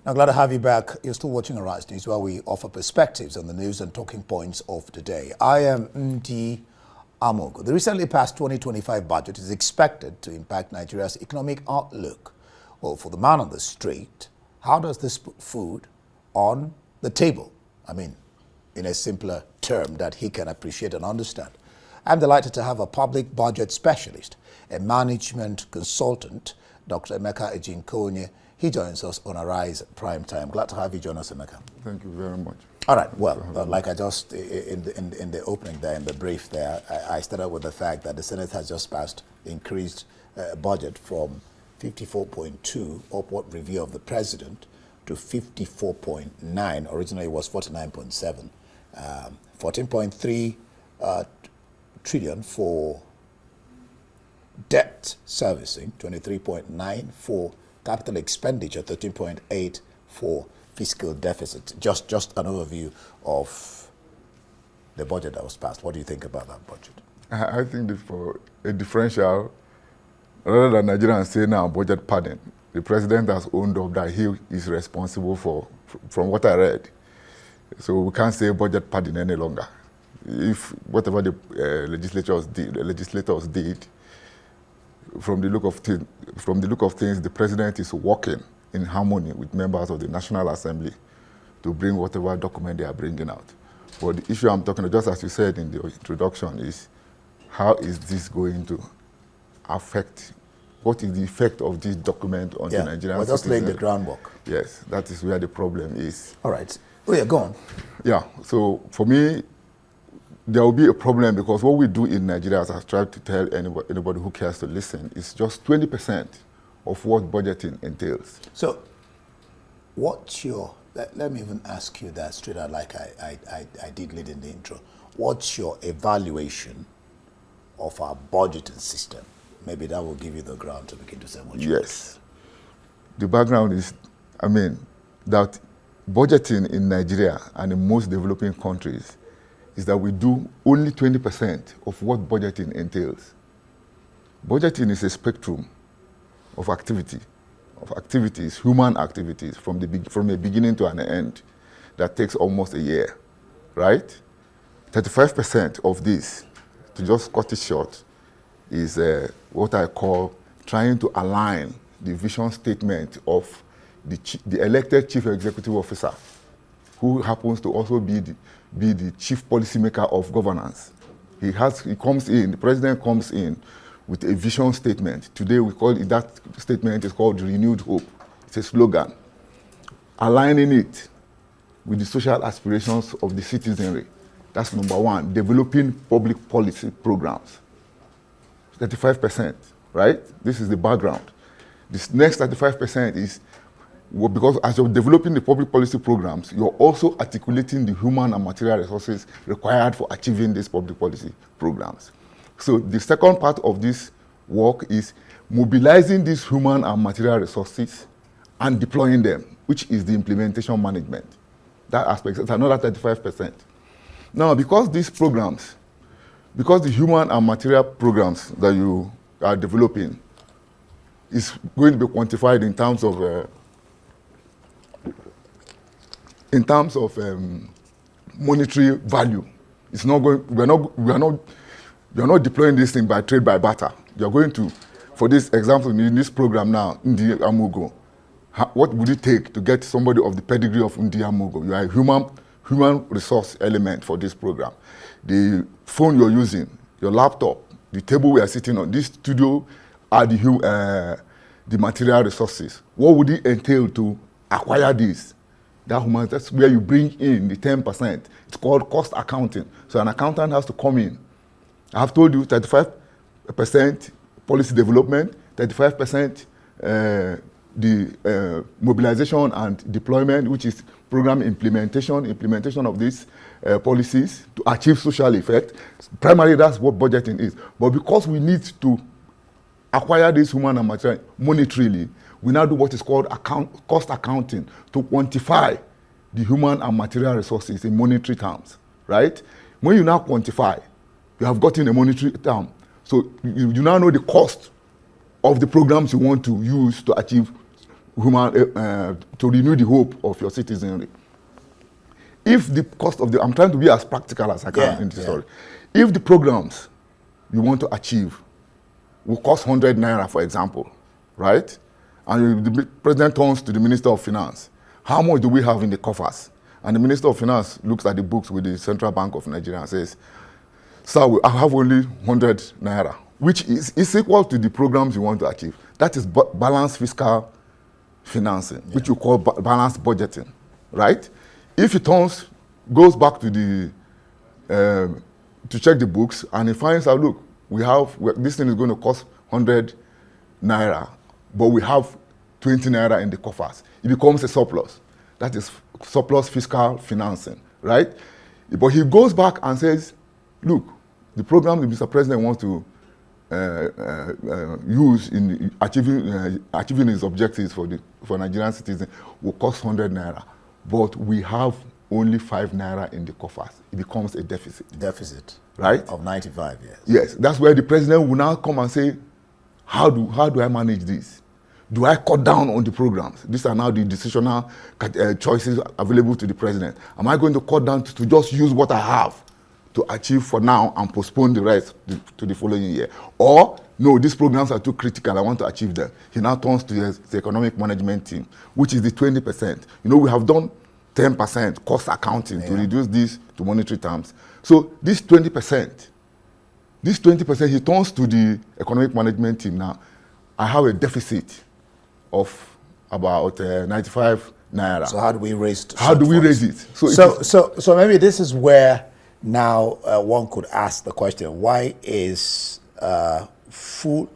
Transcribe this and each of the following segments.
I'm glad to have you back. You're still watching Arise News, where we offer perspectives on the news and talking points of the day. I am Ndi Amogo. The recently passed 2025 budget is expected to impact Nigeria's economic outlook. Well, for the man on the street, how does this put food on the table? I mean, in a simpler term that he can appreciate and understand. I'm delighted to have a public budget specialist, a management consultant, Dr. Ejikanoye. He joins us on Arise Prime Time. Glad to have you join us, Emeka. Thank you very much. All right. Well, like I just in the opening there, in the brief there, I started with the fact that the Senate has just passed increased budget from 54.2 upward review of the president to 54.9. Originally, it was 49.7. 14.3 trillion for debt servicing, 23.9 for capital expenditure, 13.8 for fiscal deficit. Just an overview of the budget that was passed. What do you think about that budget? I think that for a differential, rather than Nigerians say now budget padding, the president has owned up that he is responsible for, from what I read. So we can't say budget padding any longer. If whatever the legislators did, from the look of things, the president is working in harmony with members of the National Assembly to bring whatever document they are bringing out. But the issue I'm talking about, just as you said in the introduction, is how is this going to affect, what is the effect of this document on the Nigerian We're just laying the groundwork. Yes, that is where the problem is. All right. Oh yeah, go on. Yeah, so for me, there will be a problem because what we do in Nigeria, as I've tried to tell anybody who cares to listen, is just 20% of what budgeting entails. So, what's your, let me even ask you that straight out like I did lead in the intro. What's your evaluation of our budgeting system? Maybe that will give you the ground to begin to say what you Yes. The background is, that budgeting in Nigeria and in most developing countries is that we do only 20% of what budgeting entails. Budgeting is a spectrum of activities, human activities, from a beginning to an end that takes almost a year, right? 35% of this, to just cut it short, is what I call trying to align the vision statement of the elected chief executive officer, who happens to also be the chief policymaker of governance. The president comes in with a vision statement. Today we call it, that statement is called Renewed Hope. It's a slogan. Aligning it with the social aspirations of the citizenry. That's number one. Developing public policy programs. 35%, right? This is the background. This next 35% is, because as you're developing the public policy programs, you're also articulating the human and material resources required for achieving these public policy programs. So the second part of this work is mobilizing these human and material resources and deploying them, which is the implementation management. That aspect is another 35%. Now, because these programs, because the human and material programs that you are developing is going to be quantified in terms of monetary value. It's not going. We are not deploying this thing by trade by barter. You are going to, for this example, in this program now, Ndi Amogo, what would it take to get somebody of the pedigree of Ndi Amogo? You are a human resource element for this program. The phone you're using, your laptop, the table we are sitting on, this studio are the material resources. What would it entail to acquire this? That's where you bring in the 10%. It's called cost accounting. So an accountant has to come in. I have told you 35% policy development, 35% the mobilization and deployment, which is program implementation of these policies to achieve social effect. Primarily, that's what budgeting is. But because we need to acquire this human and material monetarily, we now do what is called cost accounting to quantify the human and material resources in monetary terms, right? When you now quantify, you have gotten a monetary term. So you now know the cost of the programs you want to use to achieve to renew the hope of your citizenry. If the cost of I'm trying to be as practical as I can in this story. If the programs you want to achieve will cost 100 naira, for example, right? And the president turns to the Minister of Finance. How much do we have in the coffers? And the Minister of Finance looks at the books with the Central Bank of Nigeria and says, sir, I have only 100 naira, which is equal to the programs you want to achieve. That is balanced fiscal financing, which you call balanced budgeting, right? If he goes back to the to check the books, and he finds out, look, this thing is going to cost 100 naira, but we have 20 naira in the coffers. It becomes a surplus. That is surplus fiscal financing, right? But he goes back and says, look, the program the Mr. President wants to use in achieving his objectives for Nigerian citizens will cost 100 naira, but we have only 5 naira in the coffers. It becomes a deficit. Deficit, right? Of 95 years. Yes, that's where the president will now come and say, how do I manage this? Do I cut down on the programs? These are now the decisional choices available to the president. Am I going to cut down to just use what I have to achieve for now and postpone the rest to the following year? Or, no, these programs are too critical, I want to achieve them. He now turns to the economic management team, which is the 20%. You know, we have done 10% cost accounting to reduce this to monetary terms. So this 20%, he turns to the economic management team now. I have a deficit of about 95 naira. So how do we raise it? How do we raise it? So maybe this is where now one could ask the question: why is full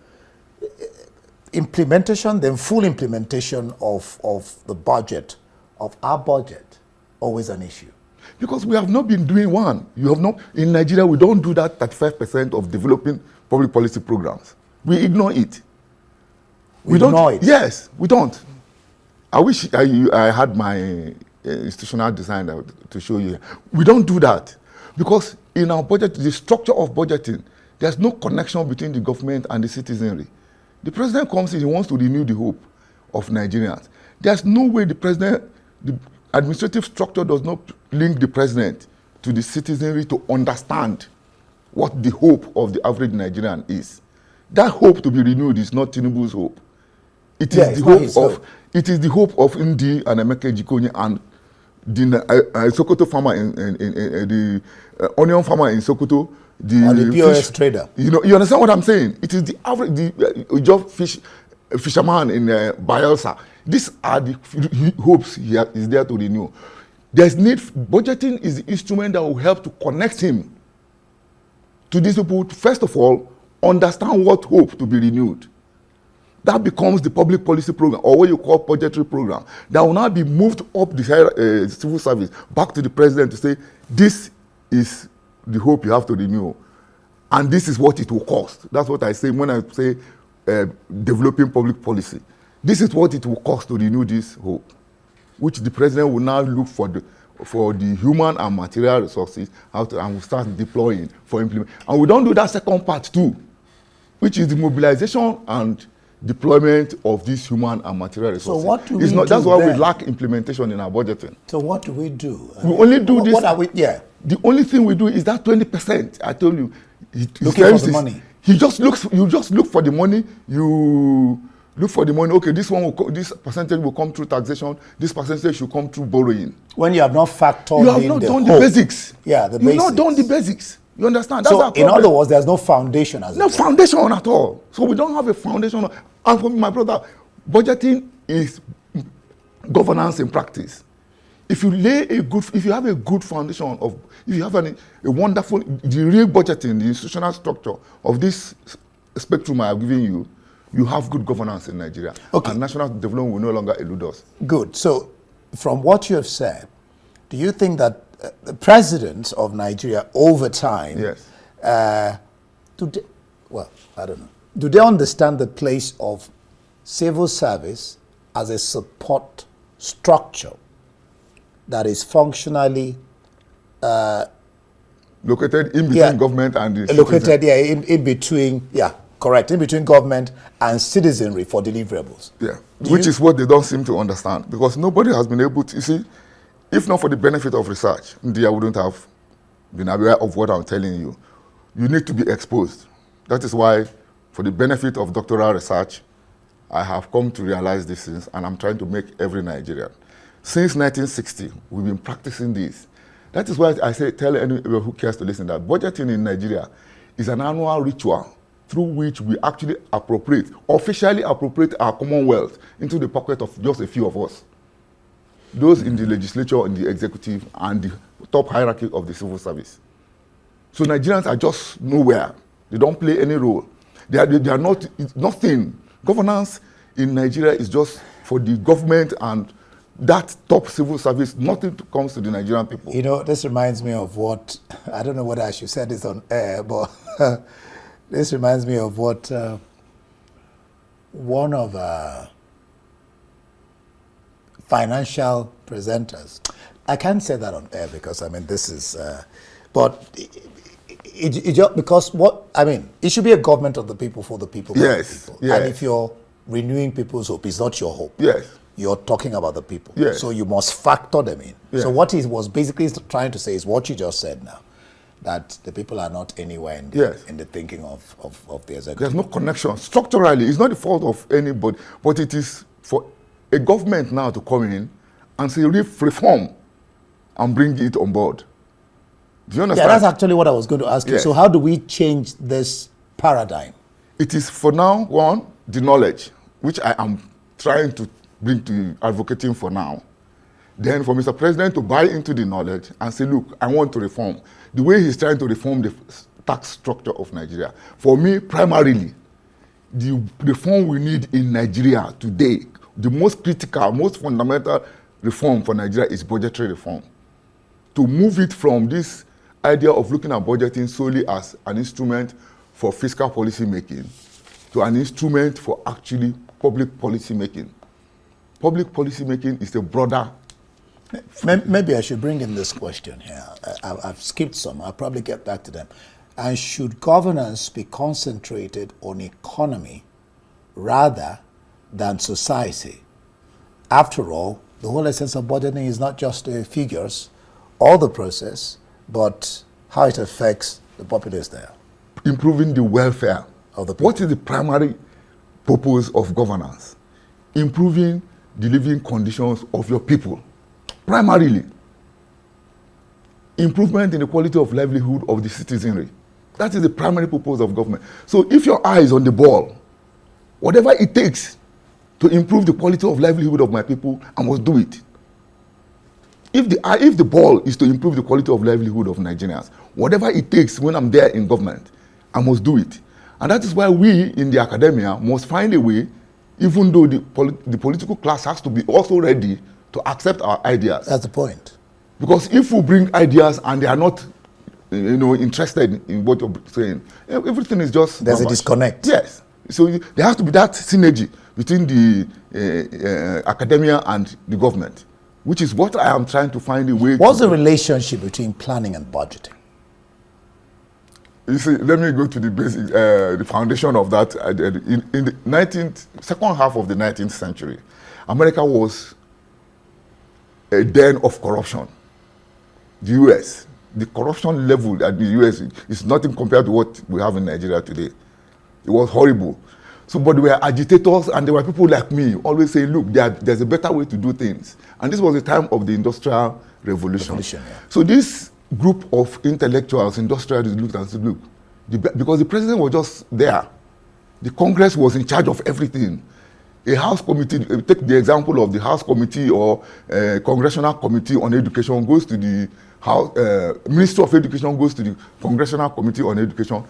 implementation, then full implementation of the budget, of our budget, always an issue? Because we have not been doing one. In Nigeria, we don't do that 35% of developing public policy programs. We ignore it. We ignore it? Yes, we don't. I wish I had my institutional design to show you. We don't do that. Because in our budget, the structure of budgeting, there's no connection between the government and the citizenry. The president comes in, he wants to renew the hope of Nigerians. There's no way the administrative structure does not link the president to the citizenry to understand what the hope of the average Nigerian is. That hope to be renewed is not Tinubu's hope. It is the hope of Ndi and Emeka Ejikanoye and the Sokoto farmer the onion farmer in Sokoto, the POS trader. You understand what I'm saying? It is the average fisherman in Bayelsa. These are the hopes he is there to renew. There's need. Budgeting is the instrument that will help to connect him to these people. First of all, understand what hope to be renewed. That becomes the public policy program, or what you call budgetary program, that will now be moved up the civil service back to the president to say, this is the hope you have to renew, and this is what it will cost. That's what I say when I say developing public policy. This is what it will cost to renew this hope, which the president will now look for the human and material resources and will start deploying for implementation. And we don't do that second part too, which is the mobilization and deployment of these human and material resources. So what do we do? That's why we lack implementation in our budgeting. So what do we do? We only do this. What are we? Yeah. The only thing we do is that 20%. I told you. Looking for the money. You just look for the money. You look for the money. Okay, this percentage will come through taxation. This percentage should come through borrowing. When you have not factored in you have not done the basics. Yeah, the basics. You've not done the basics. You understand? That's so in other words, there's no foundation no foundation at all. So we don't have a foundation. And for me, my brother, budgeting is governance in practice. If you have a good foundation if you have a wonderful, the real budgeting, the institutional structure of this spectrum I have given you, you have good governance in Nigeria. Okay. And national development will no longer elude us. Good. So from what you have said, do you think that the presidents of Nigeria over time, yes, I don't know, do they understand the place of civil service as a support structure that is functionally located in between government and the located in between Correct, in between government and citizenry for deliverables. Yeah, which is what they don't seem to understand, because nobody has been able to, you see, if not for the benefit of research, India wouldn't have been aware of what I'm telling you. You need to be exposed. That is why, for the benefit of doctoral research, I have come to realize these things, and I'm trying to make every Nigerian. Since 1960, we've been practicing this. That is why I say, tell anyone who cares to listen that budgeting in Nigeria is an annual ritual through which we actually officially appropriate our commonwealth into the pocket of just a few of us. Those in the legislature, in the executive, and the top hierarchy of the civil service. So Nigerians are just nowhere. They don't play any role. They are not, nothing. Governance in Nigeria is just for the government and that top civil service. Nothing comes to the Nigerian people. You know, this reminds me of what, I don't know whether I should say this on air, but this reminds me of what one of financial presenters, I can't say that on air because, I mean, this is, but it just, because what, I mean, it should be a government of the people for the people. Yes, the people. yes. And if you're renewing people's hope, it's not your hope. Yes. You're talking about the people. Yes. So you must factor them in. Yes. So what he was basically trying to say is what you just said now, that the people are not anywhere in the, Yes. in the thinking of the executive. There's no connection. Structurally, it's not the fault of anybody, but it is for a government now to come in and say reform and bring it on board. Do you understand? Yeah, that's actually what I was going to ask you. Yes. So how do we change this paradigm? It is for now, one, the knowledge, which I am trying to bring to you, advocating for now. Then for Mr. President to buy into the knowledge and say, look, I want to reform. The way he's trying to reform the tax structure of Nigeria. For me, primarily, the reform we need in Nigeria today, the most critical, most fundamental reform for Nigeria is budgetary reform. To move it from this idea of looking at budgeting solely as an instrument for fiscal policy making to an instrument for actually public policy making. Public policy making is a broader. Maybe I should bring in this question here. I've skipped some. I'll probably get back to them. And should governance be concentrated on economy rather than society? After all, the whole essence of budgeting is not just the figures or the process, but how it affects the populace there. Improving the welfare of the people. What is the primary purpose of governance? Improving the living conditions of your people. Primarily. Improvement in the quality of livelihood of the citizenry. That is the primary purpose of government. So if your eye is on the ball, whatever it takes to improve the quality of livelihood of my people, I must do it. If the ball is to improve the quality of livelihood of Nigerians, whatever it takes when I'm there in government, I must do it. And that is why we in the academia must find a way, even though the political class has to be also ready to accept our ideas. That's the point. Because if we bring ideas and they are not, interested in what you're saying, everything is just... There's a disconnect. Yes. So there has to be that synergy between the academia and the government, which is what I am trying to find a way. What's the relationship between planning and budgeting? You see, let me go to the basic, the foundation of that. In the second half of the 19th century, America was a den of corruption. The US, the corruption level at the US is nothing compared to what we have in Nigeria today. It was horrible. So, but there were agitators and there were people like me always saying, look, there's a better way to do things. And this was the time of the Industrial Revolution. Yeah. So this group of intellectuals, industrialists looked and said, look, because the president was just there. The Congress was in charge of everything. A House committee, take the example of the House committee or Congressional Committee on Education goes to the House, Ministry of Education goes to the Congressional Committee on Education.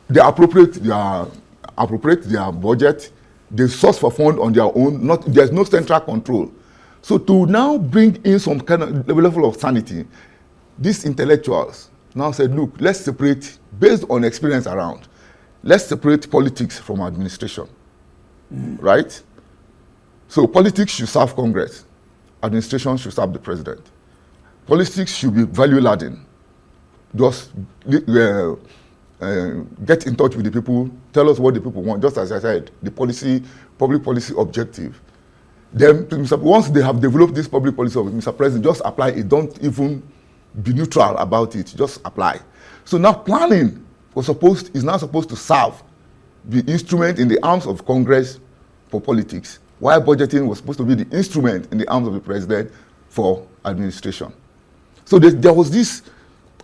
They appropriate their budget, they source for fund on their own, there's no central control. So to now bring in some kind of level of sanity, these intellectuals now said, look, let's separate, based on experience around, let's separate politics from administration, right? So politics should serve Congress, administration should serve the president. Politics should be value-laden, just get in touch with the people, tell us what the people want, just as I said, the policy, public policy objective. Then, once they have developed this public policy of Mr. President, just apply it. Don't even be neutral about it. Just apply. So now planning is now supposed to serve the instrument in the arms of Congress for politics, while budgeting was supposed to be the instrument in the arms of the president for administration. So there was this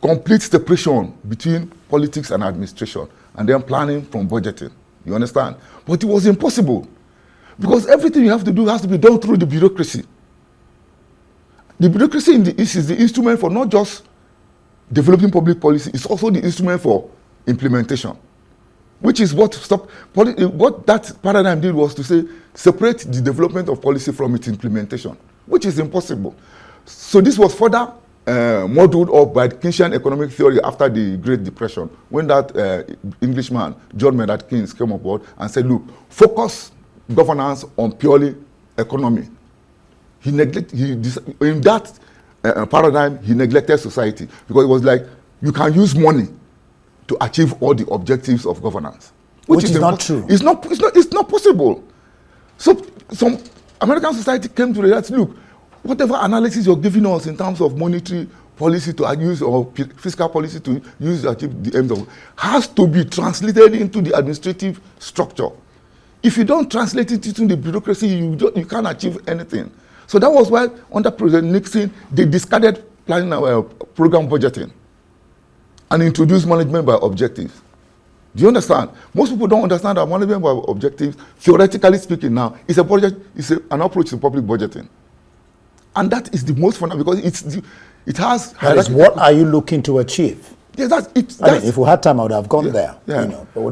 complete separation between politics and administration, and then planning from budgeting. You understand? But it was impossible, because everything you have to do has to be done through the bureaucracy. The bureaucracy is the instrument for not just developing public policy, it's also the instrument for implementation, which is what that paradigm did, was to say separate the development of policy from its implementation, which is impossible. So this was further modeled up by the Keynesian economic theory after the Great Depression, when that Englishman, John Maynard Keynes, came aboard and said, look, focus governance on purely economy. In that paradigm, he neglected society, because it was like, you can use money to achieve all the objectives of governance. Which is not true. It's not possible. So some American society came to realize, look, whatever analysis you're giving us in terms of monetary policy to use, or fiscal policy to use to achieve the aims of, has to be translated into the administrative structure. If you don't translate it into the bureaucracy, you can't achieve anything. So that was why under President Nixon, they discarded planning program budgeting and introduced management by objectives. Do you understand? Most people don't understand that management by objectives, theoretically speaking now, is an approach to public budgeting. And that is the most fundamental, because it has... That is, what are you looking to achieve? Yeah, that's it. I mean, if we had time, I would have gone there. Yeah. You know, but we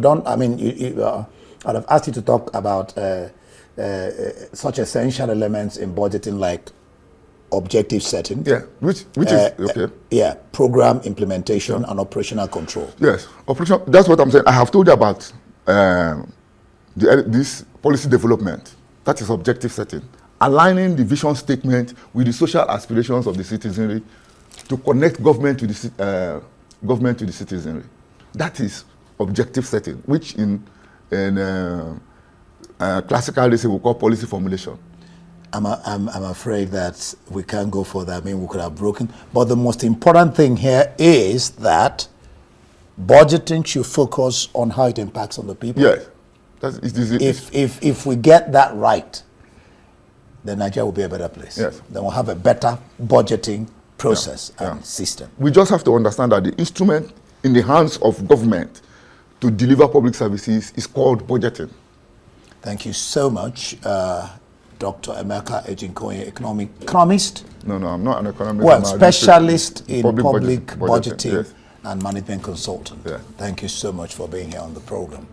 don't, I'd have asked you to talk about such essential elements in budgeting like objective setting. Yeah, which is okay. Yeah, program implementation and operational control. Yes, operational. That's what I'm saying. I have told you about this policy development. That is objective setting. Aligning the vision statement with the social aspirations of the citizenry to connect government to the citizenry. That is objective setting, which in classical they say we call policy formulation. I'm afraid that we can't go further. I mean, we could have broken. But the most important thing here is that budgeting should focus on how it impacts on the people. Yes. If we get that right, then Nigeria will be a better place. Yes. Then we'll have a better budgeting process and system. We just have to understand that the instrument in the hands of government to deliver public services is called budgeting. Thank you so much, Dr. Emeka Ejikanoye, economist. No, I'm not an economist. Well, specialist in public budgeting yes. and management consultant. Yeah. Thank you so much for being here on the program.